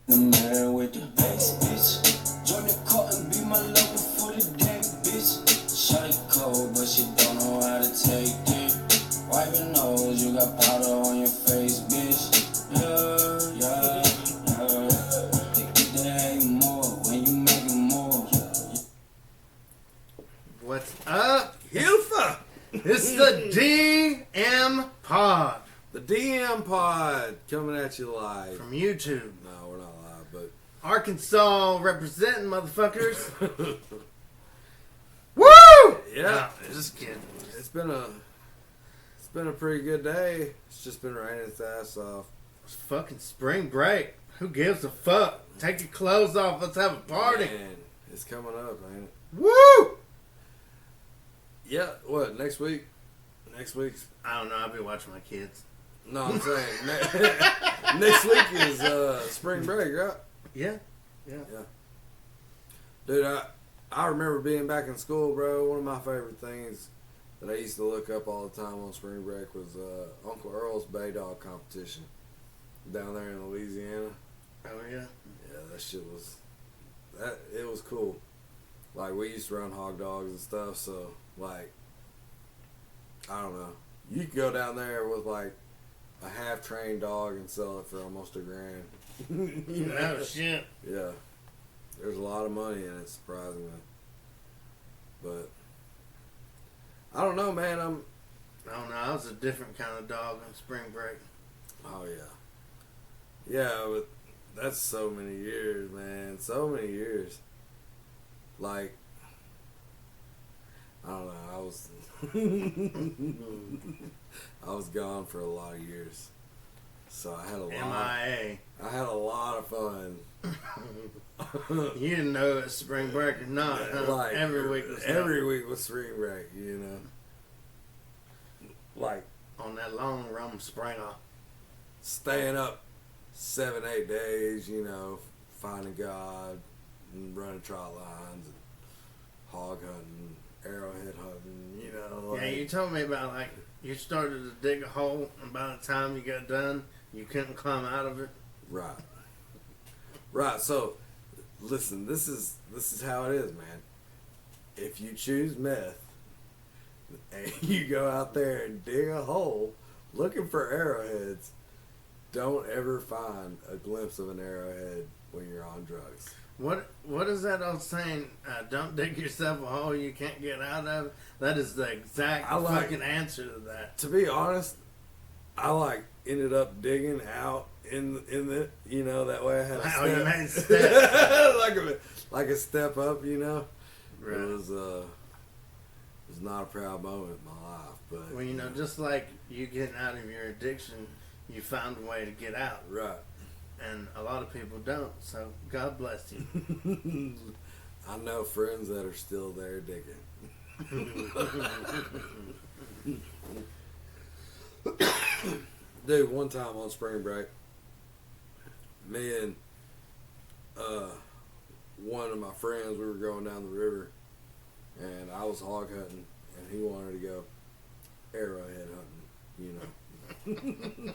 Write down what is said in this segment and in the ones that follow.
The man with the bass, bitch. Join the court and be my lover for the day, bitch. Shawty cold, but she don't know how to take it. Wipe your nose, you got powder on your face, bitch. Yeah, yeah, yeah. They get to hate more when you make it more. What's up, Hilfa? It's the DM Pod The DM Pod coming at you live. from YouTube. No, we're not live, but Arkansas representing, motherfuckers. Woo! yeah, No, just kidding. it's been a pretty good day. It's just been raining its ass off. It's fucking spring break. Who gives a fuck? Take your clothes off. Let's have a party. Man, it's coming up, ain't it? Woo! Yeah. What next week? Next week's I don't know. I'll be watching my kids. no. I'm saying next week is spring break, right? Yeah. Dude, I remember being back in school, bro. One of my favorite things that I used to look up all the time on spring break was Uncle Earl's Bay Dog competition down there in Louisiana. Oh, yeah. Yeah, that shit was it was cool. Like we used to run hog dogs and stuff, so like I don't know. You could go down there with like a half trained dog and sell it for almost $1,000. You know? Oh, shit. Yeah. There's a lot of money in it, surprisingly. But I don't know, man. I don't know. I was a different kind of dog on spring break. Oh yeah. Yeah, but that's so many years, man. So many years. Like I don't know, I was gone for a lot of years. So I had a lot MIA. I had a lot of fun. You didn't know it was spring break or not. Huh? Like every week was every week was spring break, you know. Like on that long rum springer. staying up 7-8 days, you know, finding God and running trot lines and hog hunting, arrowhead hunting, you know. Like, Yeah, you told me about like you started to dig a hole, and by the time you got done, you couldn't climb out of it. right. Right, so listen, this is how it is, man. If you choose meth and you go out there and dig a hole looking for arrowheads, don't ever find a glimpse of an arrowhead when you're on drugs. What is that old saying? Don't dig yourself a hole you can't get out of. That is the exact fucking answer to that. To be honest, I like ended up digging out in the, you know, that way I had a Wow, step. you made steps. like a step up, you know. Right. It was not a proud moment in my life, but Well, you know, just like you getting out of your addiction, you found a way to get out, right. and a lot of people don't. So God bless you. I know friends that are still there digging. Dude, one time on spring break, me and one of my friends, we were going down the river, and I was hog hunting, and he wanted to go arrowhead hunting, you know.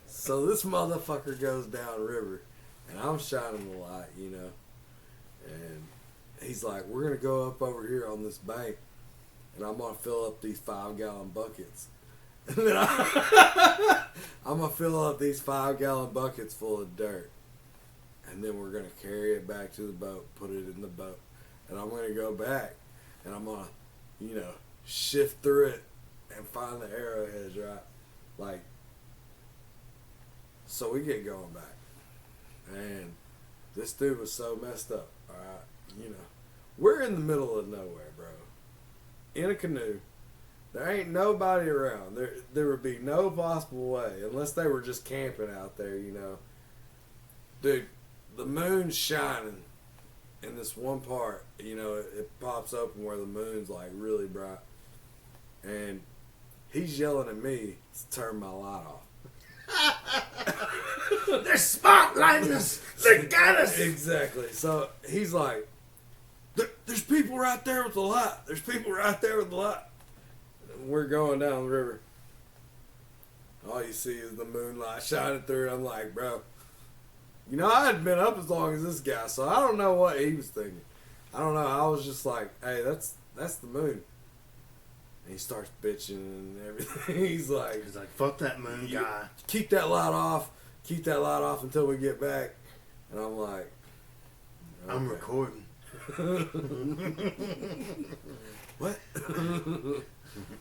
So this motherfucker goes downriver, and I'm shining the light, you know. And he's like, we're going to go up over here on this bank, and I'm going to fill up these 5-gallon buckets. And then I'm going to fill up these 5-gallon buckets full of dirt. And then we're going to carry it back to the boat, put it in the boat. And I'm going to go back, and I'm going to, you know, shift through it and find the arrowheads, right? Like, so we get going back. And this dude was so messed up, alright? You know, we're in the middle of nowhere, bro. In a canoe. There ain't nobody around. There would be no possible way, unless they were just camping out there, you know. Dude, the moon's shining in this one part, you know, it pops open where the moon's like really bright. And he's yelling at me to turn my light off. They're spotlighting us. They got us. Exactly. So he's like, there's people right there with the light. There's people right there with the light. And we're going down the river. All you see is the moonlight shining through. I'm like, bro, You know, I hadn't been up as long as this guy, so I don't know what he was thinking. I don't know. I was just like, hey, that's the moon. And he starts bitching and everything. He's like, fuck that moon guy. Keep that light off. Keep that light off until we get back. And I'm like, okay. I'm recording. What?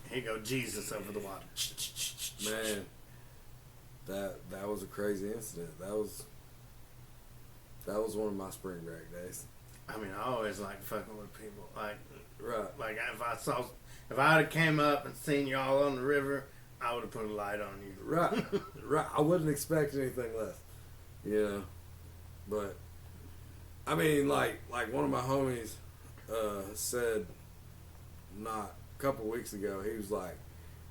Here you go, Jesus over the water. Man, that was a crazy incident. That was one of my spring break days. I mean, I always like fucking with people. Like Right. If I had came up and seen y'all on the river, I would have put a light on you. Right. Right. I wouldn't expect anything less. You know. But I mean, like one of my homies said not a couple weeks ago, he was like,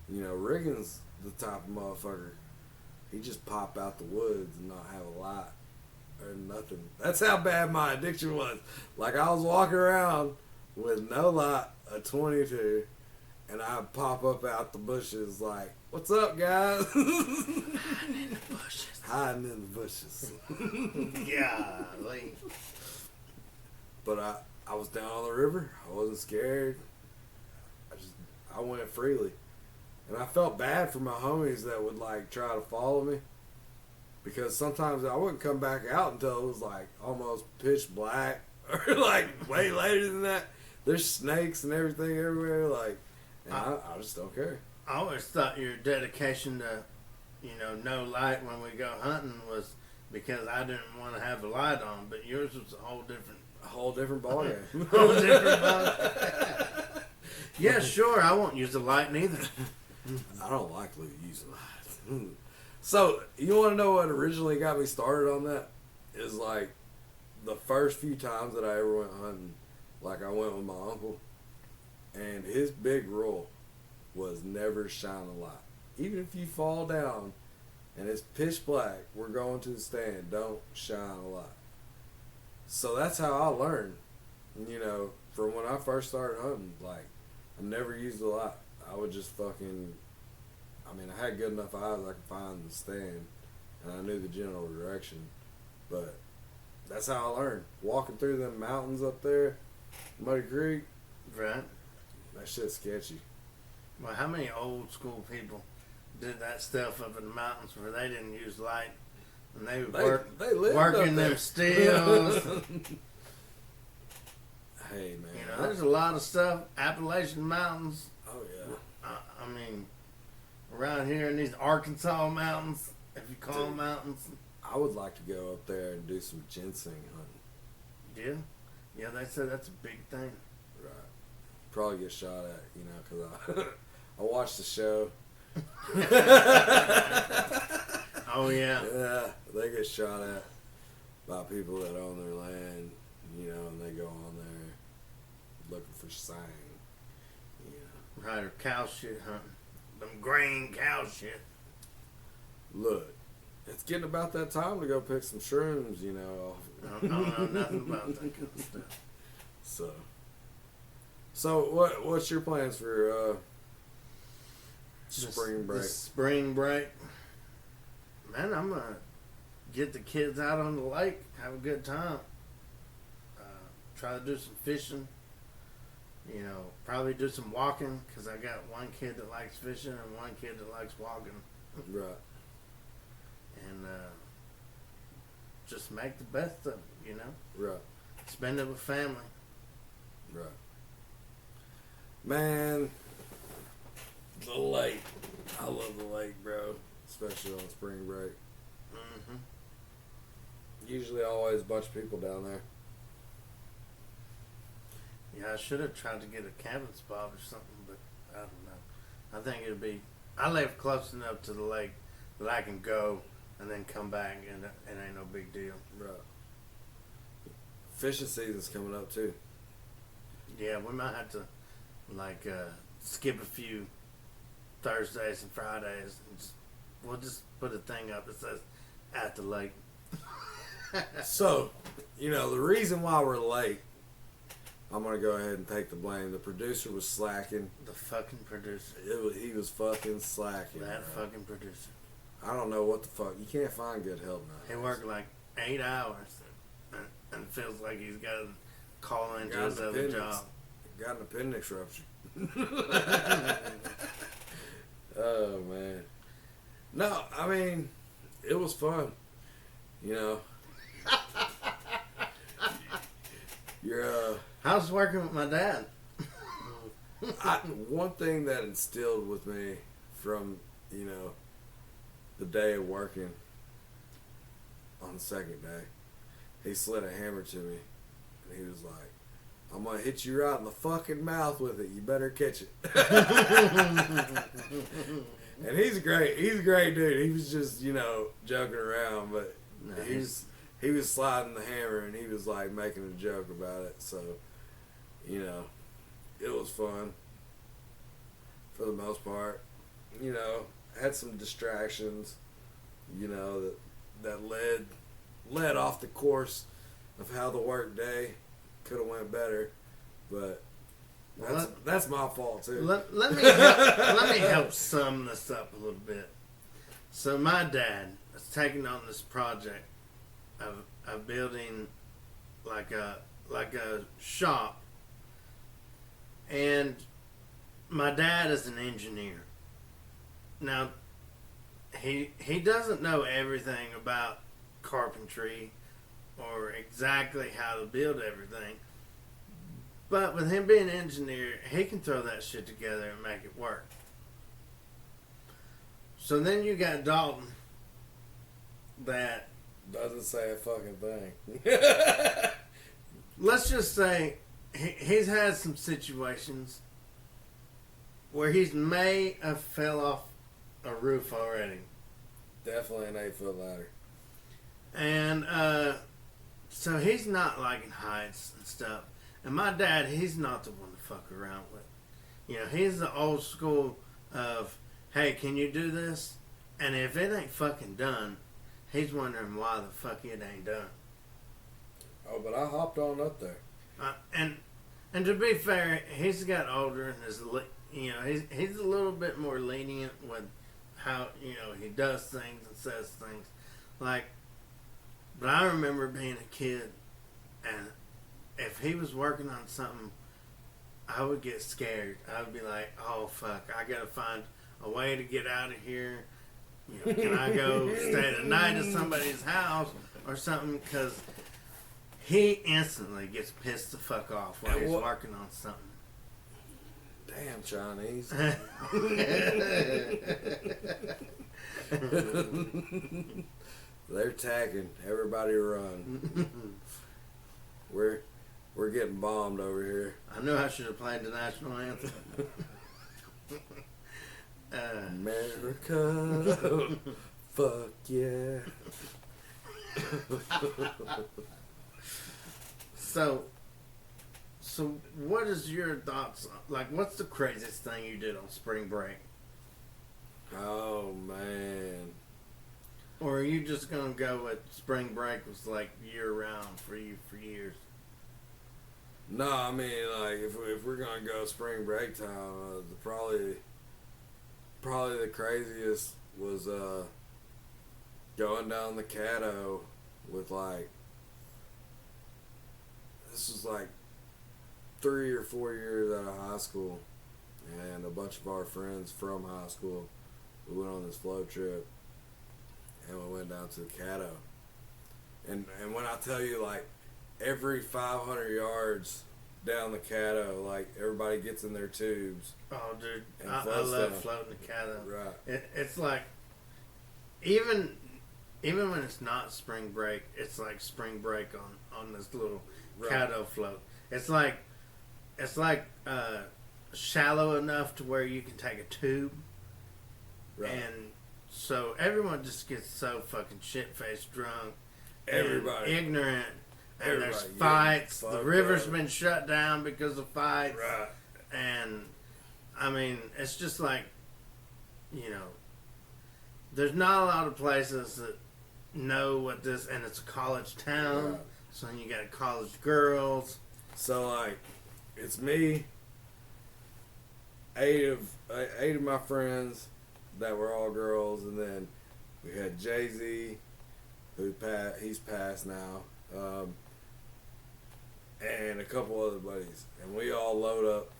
you know, Riggins the type of motherfucker. He just pop out the woods and not have a light or nothing. That's how bad my addiction was. Like, I was walking around with no light, a 22, and I'd pop up out the bushes like, what's up, guys? Hiding in the bushes. Hiding in the bushes. Golly. But I was down on the river. I wasn't scared. I went freely. And I felt bad for my homies that would like try to follow me. Because sometimes I wouldn't come back out until it was like almost pitch black. Or like way later than that. There's snakes and everything everywhere. Like, and I just don't care. I always thought your dedication to, no light when we go hunting was because I didn't want to have a light on. But yours was a whole different ballgame. whole different ball. Yeah, sure. I won't use the light neither. I don't like using lights. So, you want to know what originally got me started on that? Is like the first few times that I ever went hunting, like I went with my uncle, and his big rule was never shine a light. Even if you fall down and it's pitch black, we're going to the stand, don't shine a light. So that's how I learned, from when I first started hunting. Like, I never used a light. I would just I had good enough eyes I could find the stand, and I knew the general direction. But that's how I learned. Walking through them mountains up there, Muddy Creek. Right. That shit's sketchy. Well, how many old school people did that stuff up in the mountains where they didn't use light and they would they lived working up them there. stills? Hey, man. There's a lot of stuff. Appalachian Mountains. Oh, yeah. I mean, around here in these Arkansas mountains, if you call them mountains. I would like to go up there and do some ginseng hunting. Yeah, they said that's a big thing. Right. Probably get shot at, because I watched the show. Oh, yeah. Yeah, they get shot at by people that own their land, and they go on there looking for sign. Right, or cow shit hunting. Them grain cow shit. Look, it's getting about that time to go pick some shrooms, I don't know nothing about that kind of stuff. So what's your plans for spring break? Spring break. Man, I'm gonna get the kids out on the lake, have a good time. Try to do some fishing. Probably do some walking, because I got one kid that likes fishing and one kid that likes walking. Right. And just make the best of it, Right. Spend it with family. Right. Man, the lake. I love the lake, bro. Especially on spring break. Mm-hmm. Usually always a bunch of people down there. Yeah, I should have tried to get a cabin spot or something, but I don't know. I think it'd be... I live close enough to the lake that I can go and then come back, and it ain't no big deal. Right. Fishing season's coming up, too. Yeah, we might have to, skip a few Thursdays and Fridays. And we'll just put a thing up that says, at the lake. So, the reason why we're late, I'm going to go ahead and take the blame. The producer was slacking. The fucking producer. He was fucking slacking. That bro. fucking producer. I don't know what the fuck. You can't find good help now. He worked like 8 hours, and feels like he's got to call into Got his an other appendix. job. Got an appendix rupture. Oh man. No, I mean, it was fun. You know. You're How's working with my dad? one thing that instilled with me from, you know, the day of working on the second day, he slid a hammer to me and he was like, I'm gonna hit you right in the fucking mouth with it. You better catch it. And he's a great dude. He was just, you know, joking around, but Nice. he was sliding the hammer and he was like making a joke about it. So, you know, it was fun for the most part. You know, had some distractions, you know, that led off the course of how the work day could have went better, but that's my fault too. Let me help sum this up a little bit. So my dad is taking on this project of building like a shop, and my dad is an engineer. Now he doesn't know everything about carpentry or exactly how to build everything. But with him being an engineer, he can throw that shit together and make it work. So then you got Dalton that, Doesn't say a fucking thing. let's just say, he's had some situations where he's may have fell off a roof already. Definitely an 8-foot ladder. And so he's not liking heights and stuff. And my dad, he's not the one to fuck around with. You know, he's the old school of, hey, can you do this? And if it ain't fucking done, he's wondering why the fuck it ain't done. Oh, but I hopped on up there. And to be fair, he's got older and is, you know, he's a little bit more lenient with how, you know, he does things and says things. Like, but I remember being a kid, and if he was working on something, I would get scared. I would be like, oh fuck, I gotta find a way to get out of here. You know, can I go stay the night at somebody's house or something? Because he instantly gets pissed the fuck off while he's working on something. Damn Chinese. They're tagging. Everybody run. We're getting bombed over here. I knew I should have played the national anthem. America. Fuck yeah. So what is your thoughts? Like, what's the craziest thing you did on spring break? Oh man. Or are you just gonna go with spring break was like year round for you for years? No, I mean, like, if we're gonna go spring break time, probably the craziest was going down the Caddo with, like, this was like 3 or 4 years out of high school, and a bunch of our friends from high school, we went on this float trip, and we went down to the Caddo, and when I tell you, like, every 500 yards down the Caddo, like, everybody gets in their tubes. Oh, dude, And I floats love down. floating the Caddo. Right. It's like, even when it's not spring break, it's like spring break on this little Right. Caddo float. It's like shallow enough to where you can take a tube, Right. and so everyone just gets so fucking shit faced drunk, Everybody. and ignorant. And there's Everybody fights. getting The fucked river's up. been shut down because of fights. Right. And I mean, it's just like, you know, there's not a lot of places that know what this, and it's a college town, Right. so you got college girls. So, like, it's me, eight of my friends that were all girls, and then we had Jay-Z, he's passed now, and a couple other buddies, and we all load up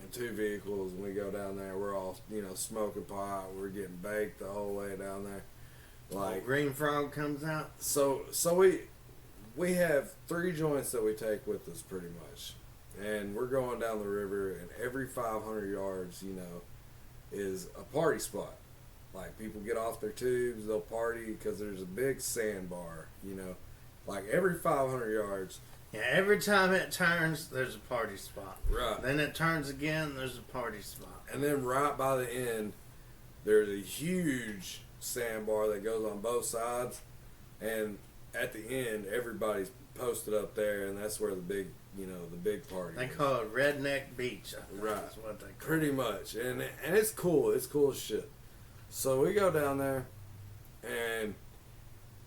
in 2 vehicles and we go down there. We're all smoking pot. We're getting baked the whole way down there. Like Green Frog comes out. so we have 3 joints that we take with us pretty much, and we're going down the river, and every 500 yards, is a party spot. Like people get off their tubes, they'll party because there's a big sandbar. Like every 500 yards. Yeah, every time it turns, there's a party spot. Right. Then it turns again, there's a party spot. And then right by the end, there's a huge sandbar that goes on both sides, and at the end, everybody's posted up there, and that's where the big party. They is. call it Redneck Beach. I think Right. That's what they call Pretty much, and it's cool. It's cool as shit. So we go down there, and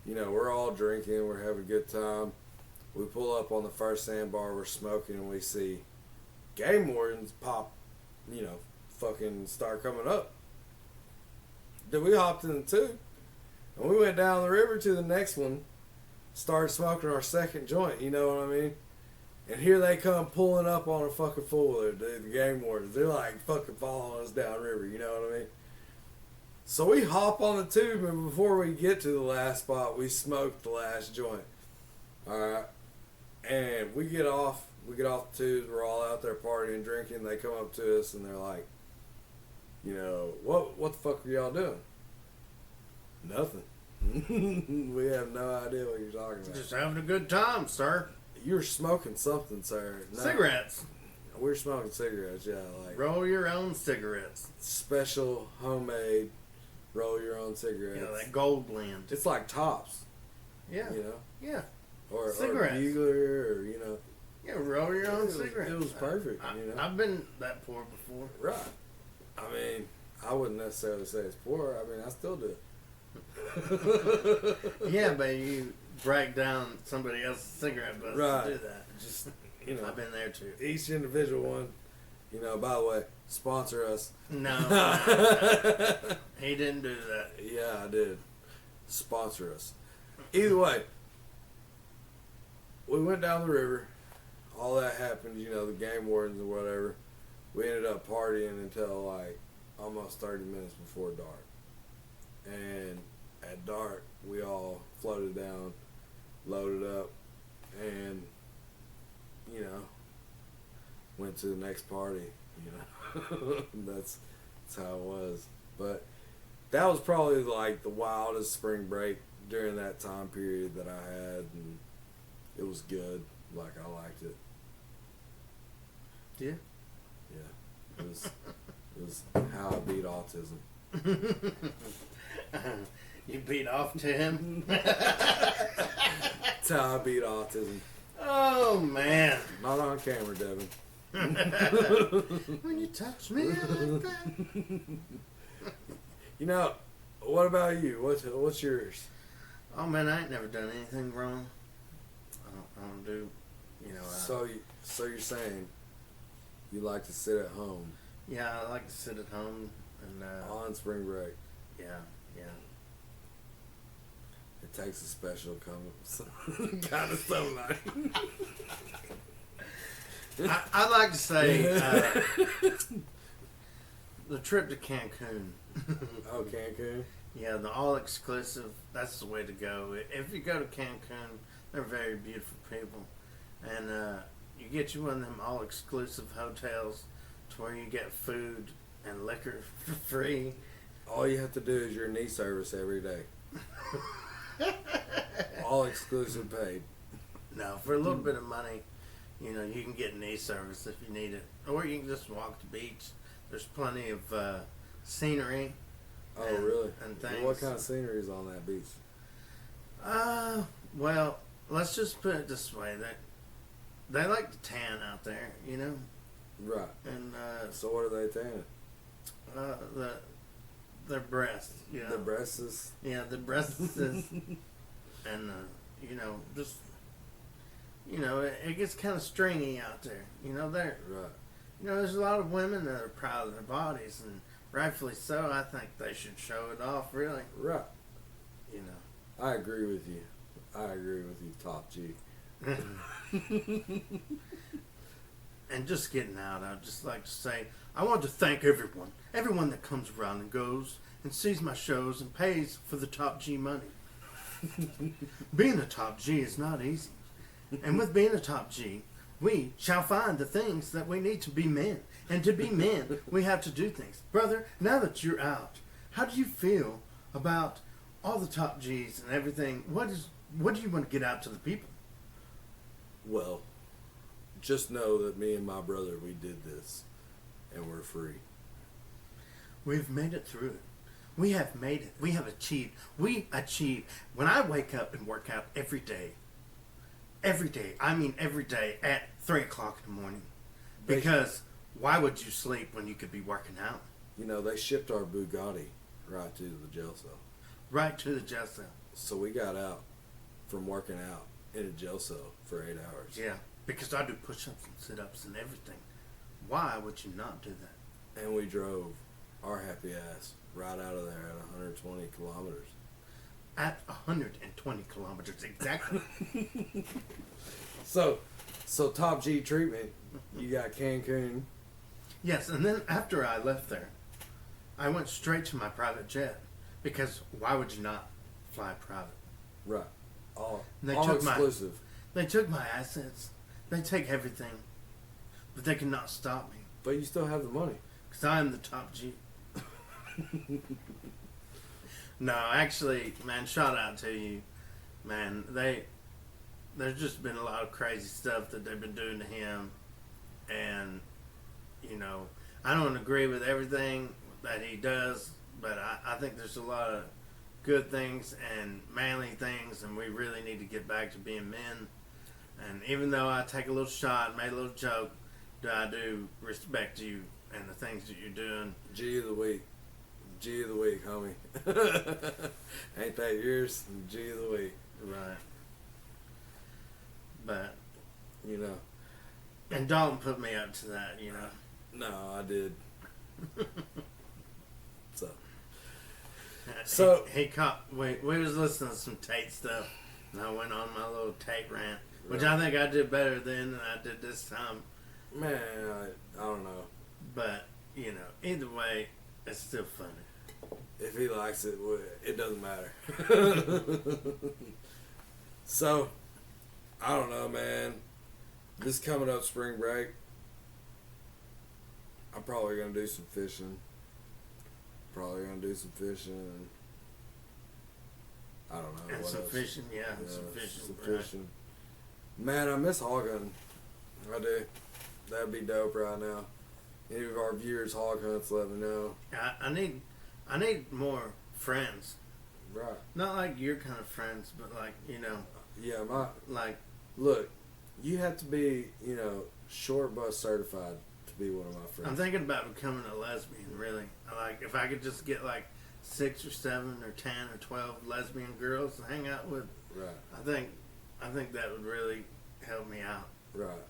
we're all drinking. We're having a good time. We pull up on the first sandbar. We're smoking, and we see game wardens pop. Fucking start coming up. Then we hopped in the tube, and we went down the river to the next one. Started smoking our second joint. You know what I mean? And here they come pulling up on a fucking fool, dude. The game wardens. They're like fucking following us downriver. You know what I mean? So we hop on the tube, and before we get to the last spot, we smoke the last joint. All right, and we get off the tubes. We're all out there partying, drinking. They come up to us, and they're like, what the fuck are y'all doing? Nothing. We have no idea what you're talking about. Just having a good time, sir. You're smoking something, sir. No, Cigarettes. We're smoking cigarettes, yeah, like Roll your own cigarettes. special homemade. Roll your own cigarettes. That gold blend. It's like Tops, Yeah. Yeah. Yeah. Or Cigarettes. Bugler, or Yeah, roll your own It was- cigarettes. it was perfect, I've been that poor before. Right. I mean, I wouldn't necessarily say it's poor. I mean, I still do. Yeah, but you break down somebody else's cigarette butts Right. to do that. Just I've been there too. each individual one. By the way, sponsor us. No, he didn't do that. Yeah, I did. Sponsor us. Either way, we went down the river. All that happened, the game wardens or whatever. We ended up partying until like almost 30 minutes before dark. And at dark, we all floated down, loaded up, and, went to the next party, That's how it was. But that was probably like the wildest spring break during that time period that I had, and it was good. Like, I liked it. Yeah. Yeah. It was how I beat autism. You beat off to him? That's how I beat autism. Oh, man. Not on camera, Devin. When you touch me like that. What about you? What's yours? Oh, man, I ain't never done anything wrong. I don't do, So you're saying you like to sit at home yeah, I like to sit at home and, on spring break? yeah. It takes a special kind of somebody. I'd like to say the trip to Cancun. Oh, Cancun? Yeah, the all-exclusive, that's the way to go. If you go to Cancun, they're very beautiful people. And you get you one of them all-exclusive hotels to where you get food and liquor for free. All you have to do is your knee service every day. All exclusive paid. No, for a little bit of money, you can get knee service if you need it. Or you can just walk the beach. There's plenty of scenery. Oh, and, really? And things. What kind of scenery is on that beach? Well, let's just put it this way. They like to tan out there, Right. And So what are they tanning? their breasts, The breasts? Yeah, the breasts is, and just it gets kind of stringy out there. There. Right. There's a lot of women that are proud of their bodies, and rightfully so. I think they should show it off, really. Right. I agree with you. I agree with you, Top G. And just getting out, I'd just like to say, I want to thank everyone that comes around and goes and sees my shows and pays for the Top G money. Being a Top G is not easy. And with being a Top G, we shall find the things that we need to be men. And to be men, we have to do things. Brother, now that you're out, how do you feel about all the Top Gs and everything? What do you want to get out to the people? Well, just know that me and my brother, we did this, and we're free. We've made it through it. We have made it. We have achieved. We achieve. When I wake up and work out every day, I mean every day at 3 o'clock in the morning. Because why would you sleep when you could be working out? You know, they shipped our Bugatti right to the jail cell. Right to the jail cell. So we got out from working out in a jail cell for 8 hours. Yeah, because I do push-ups and sit-ups and everything. Why would you not do that? And we drove our happy ass right out of there at 120 kilometers. At 120 kilometers, exactly. So Top G treatment, you got Cancun. Yes, and then after I left there, I went straight to my private jet. Because why would you not fly private? Right. All They all took exclusive. They took my assets. They take everything. But they cannot stop me. But you still have the money. Because I am the Top G. No, actually, man, shout out to you. Man, there's just been a lot of crazy stuff that they've been doing to him. And, you know, I don't agree with everything that he does, but I think there's a lot of good things and manly things, and we really need to get back to being men. And even though I take a little shot and made a little joke, I do respect you and the things that you're doing. G of the week. G of the week, homie. Ain't that yours? G of the week. Right. But, You know. and Dalton put me up to that, you know. No, I did. So he caught. We was listening to some Tate stuff, and I went on my little Tate rant, which Right. I think I did better then than I did this time. man, I don't know. But you know, either way, it's still funny. If he likes it, it doesn't matter. So, I don't know, man. This coming up spring break, I'm probably gonna do some fishing. I don't know. And what some else. fishing, yeah, Yeah, some fishing. some right. fishing. Man, I miss hog hunting. I do. That'd be dope right now. Any of our viewers hog hunts, let me know. I need more friends. Right. Not like your kind of friends, but like Yeah, like look, you have to be, short bus certified to be one of my friends. I'm thinking about becoming a lesbian. Really, like if I could just get like 6 or 7 or 10 or 12 lesbian girls to hang out with. Right. I think that would really help me out. Right.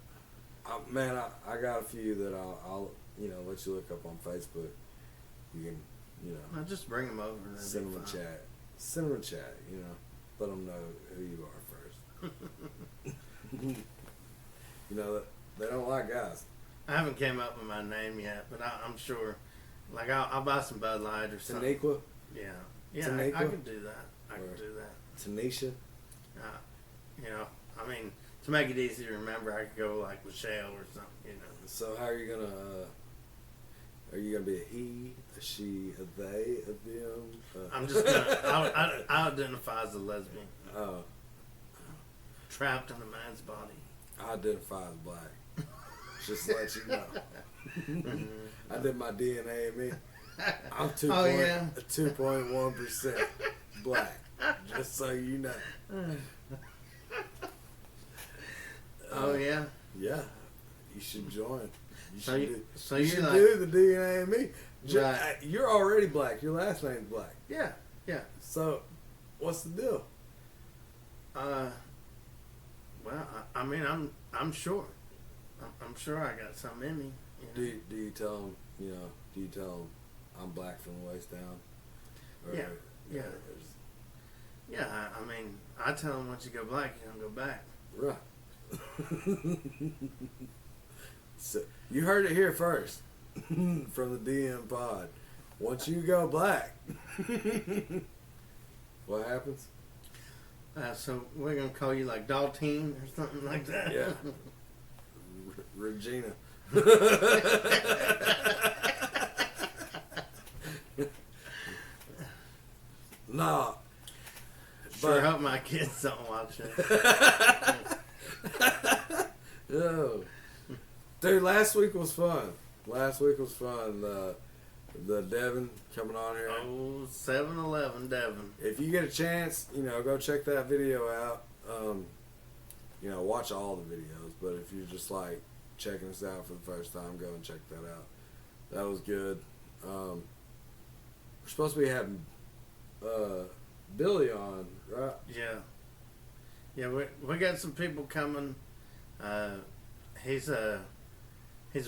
Man, I got a few that I'll let you look up on Facebook. You can, I'll just bring them over. And send them a chat. Send them a chat, Let them know who you are first. They don't like guys. I haven't came up with my name yet, but I'm sure. Like I'll buy some Bud Light or something. Taniqua? Yeah, I Taniqua? could do that. I could do that. Tanisha? I mean, to make it easy to remember, I could go like Michelle or something. So how are you gonna be a he, a she, a they, a them? I'm just gonna. I identify as a lesbian, Oh, trapped in a man's body. I identify as black. Just to let you know. I did my DNA in me. I'm 2.1% black. Just so you know. Oh yeah. Yeah, you should join. You So should you- do, so you you're should like- do the DNA in me. Right. You're already black. Your last name's black. Yeah. So, what's the deal? Well, I mean, I'm sure. I'm sure I got something in me. Do you tell them? Do you tell them I'm black from the waist down? Yeah. Yeah, I mean, I tell them once you go black, you don't go back. Right. So, you heard it here first from the DM pod. Once you go black, what happens? So we're gonna call you like Daltine or something like that. Yeah. Regina. Nah. Sure hope my kids don't watch it. Oh. Dude, last week was fun. The Devin coming on here. Oh, 7-Eleven Devin. If you get a chance, go check that video out. Watch all the videos. But if you're just like checking us out for the first time, go and check that out. That was good. We're supposed to be having Billy on, right? Yeah, we got some people coming. He's a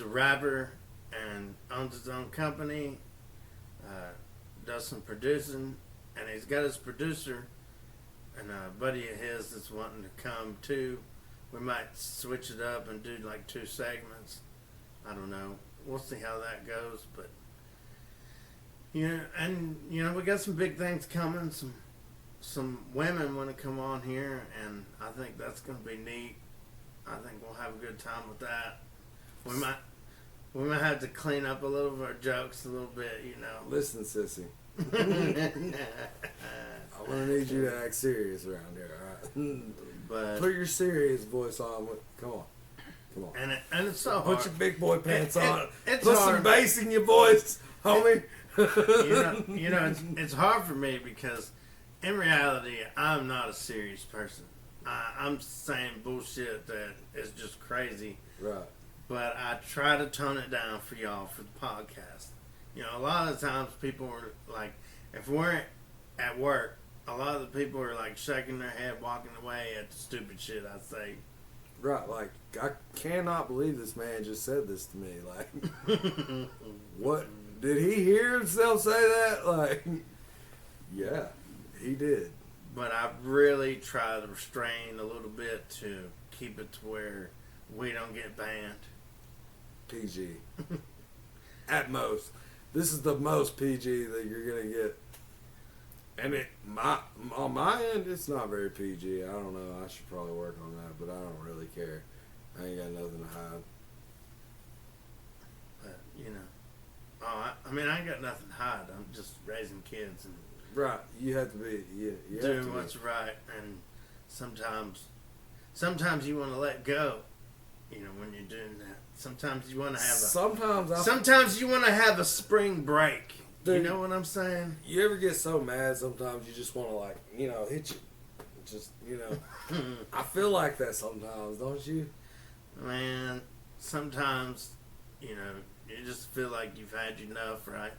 rapper and owns his own company. Does some producing, and he's got his producer and a buddy of his that's wanting to come too. We might switch it up and do like 2 segments. I don't know. We'll see how that goes, but we got some big things coming. Some women want to come on here, and I think that's going to be neat. I think we'll have a good time with that. We might have to clean up a little of our jokes a little bit, Listen, sissy. I'm gonna need you to act serious around here, all right? But put your serious voice on. Come on. And it's so put hard. your big boy pants on. It's put hard. some bass in your voice, homie. It's hard for me because in reality, I'm not a serious person. I'm saying bullshit that is just crazy. Right. But I try to tone it down for y'all for the podcast. A lot of the times people are like, if we're at work, a lot of the people are like shaking their head, walking away at the stupid shit I say. Right, like, I cannot believe this man just said this to me. Like, what? Did he hear himself say that? Like, yeah, he did. But I really try to restrain a little bit to keep it to where we don't get banned. PG. At most. This is the most PG that you're going to get. And on my end, it's not very PG. I don't know. I should probably work on that, but I don't really care. I ain't got nothing to hide. But, I ain't got nothing to hide. I'm just raising kids and Right. You have to be. You doing what's right. And sometimes you want to let go, when you're doing that. Sometimes you want to have Sometimes you want to have a spring break. Dude, you know what I'm saying? You ever get so mad sometimes you just want to hit you. Just, I feel like that sometimes, don't you? Man, sometimes, you just feel like you've had enough, right?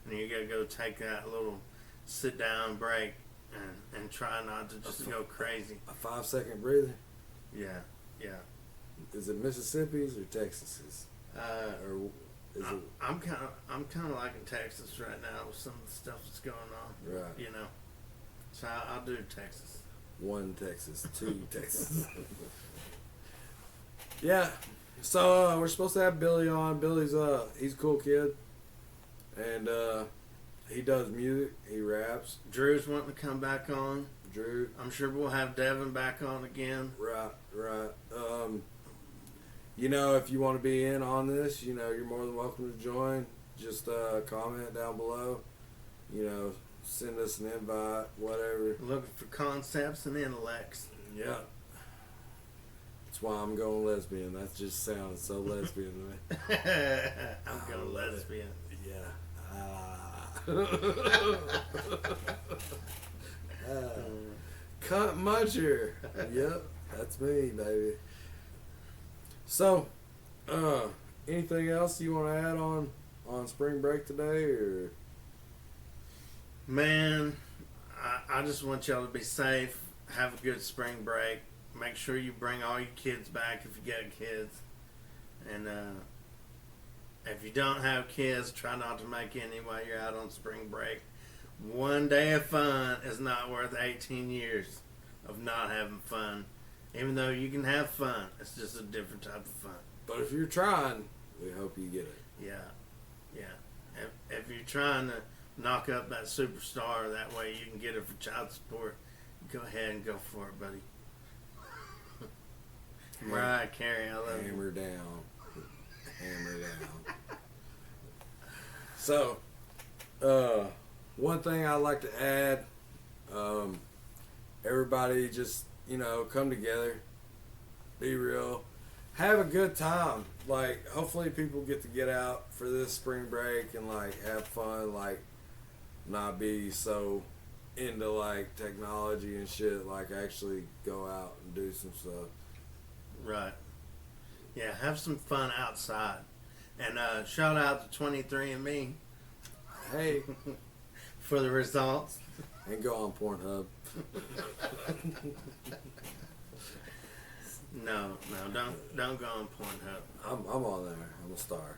And you got to go take that little sit down break and try not to just go crazy. A 5-second breather? Yeah. Is it Mississippi's or Texas's? Or is it? I'm kind of liking Texas right now with some of the stuff that's going on. Right. So I'll do Texas. 1 Texas, 2 Texas. Yeah. So we're supposed to have Billy on. Billy's he's a cool kid, and he does music. He raps. Drew's wanting to come back on. Drew. I'm sure we'll have Devin back on again. Right. If you want to be in on this, you're more than welcome to join. Just comment down below. Send us an invite, whatever. Looking for concepts and intellects. Yeah. That's why I'm going lesbian. That just sounds so lesbian to me. I'm going lesbian. Yeah. Cunt muncher. Yep, that's me, baby. So, anything else you want to add on spring break today, or? Man, I just want y'all to be safe. Have a good spring break. Make sure you bring all your kids back if you got kids. And if you don't have kids, try not to make any while you're out on spring break. One day of fun is not worth 18 years of not having fun. Even though you can have fun, it's just a different type of fun. But if you're trying, we hope you get it. Yeah, yeah. If you're trying to knock up that superstar, that way you can get it for child support, go ahead and go for it, buddy. Mariah Carey, I love you. Hammer down. Hammer down. So, one thing I'd like to add, everybody just, come together, be real, have a good time. Like, hopefully people get out for this spring break and, like, have fun, like, not be so into, like, technology and shit, like, actually go out and do some stuff. Right. Yeah, have some fun outside. And shout out to 23andMe Hey, for the results. and go on Pornhub. No, don't go on Pornhub. I'm on there. I'm a star.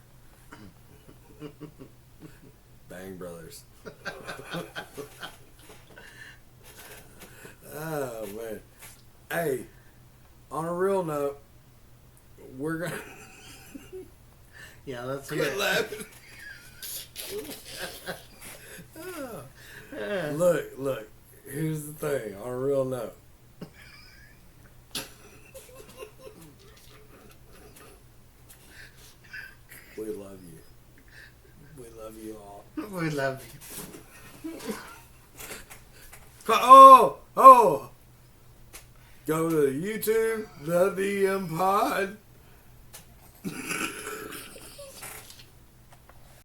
Bang Brothers. Oh man. Hey, on a real note, we're gonna Yeah, let's quit hear it. laughing. Yeah. Look. Here's the thing. On a real note. We love you. We love you all. We love you. Oh! Go to YouTube, the DM Pod.